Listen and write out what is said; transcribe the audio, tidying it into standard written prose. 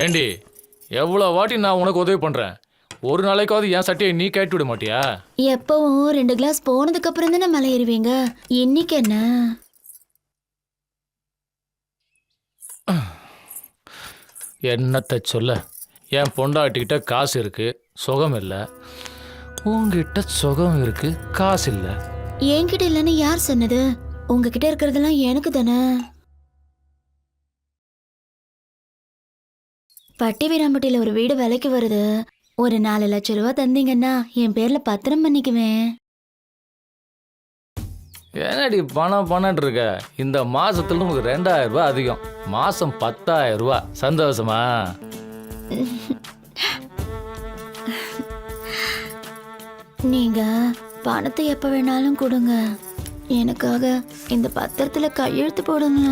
ஏண்டி எவ்வளோ வாட்டி நான் உனக்கு உதவி பண்ணுறேன், ஒரு நாளைக்காவது என் சட்டையை நீ கேட்டு விட மாட்டியா? எப்பவும் 2 கிளாஸ் போனதுக்கு அப்புறம் தானே மலை ஏறுவீங்க. இன்னைக்கு என்ன? என்னத்தை சொல்ல, என் பொண்டாட்டிக்கிட்ட காசு இருக்கு, சுகம் இல்லை. உங்ககிட்ட சுகம் இருக்கு, காசு இல்லை. என்கிட்ட இல்லைன்னு யார் சொன்னது? உங்ககிட்ட இருக்கிறதெல்லாம் எனக்கு தானே. பட்டி வீராம்பட்டியில ஒரு வீடு விலைக்கு வருது. ஒரு 4 லட்சம் ரூபா தந்தீங்கன்னா என் பேர்ல பத்திரம் பண்ணிக்குவேன். என்னடி பணம் பண்ணட்டு இருக்க? இந்த மாசத்துல உங்களுக்கு 2000 ரூபாய் அதிகம், மாசம் 10,000 ரூபாய். சந்தோஷமா? நீங்க பணத்தை எப்ப வேணாலும் கொடுங்க, எனக்காக இந்த பத்திரத்துல கையெழுத்து போடுங்க.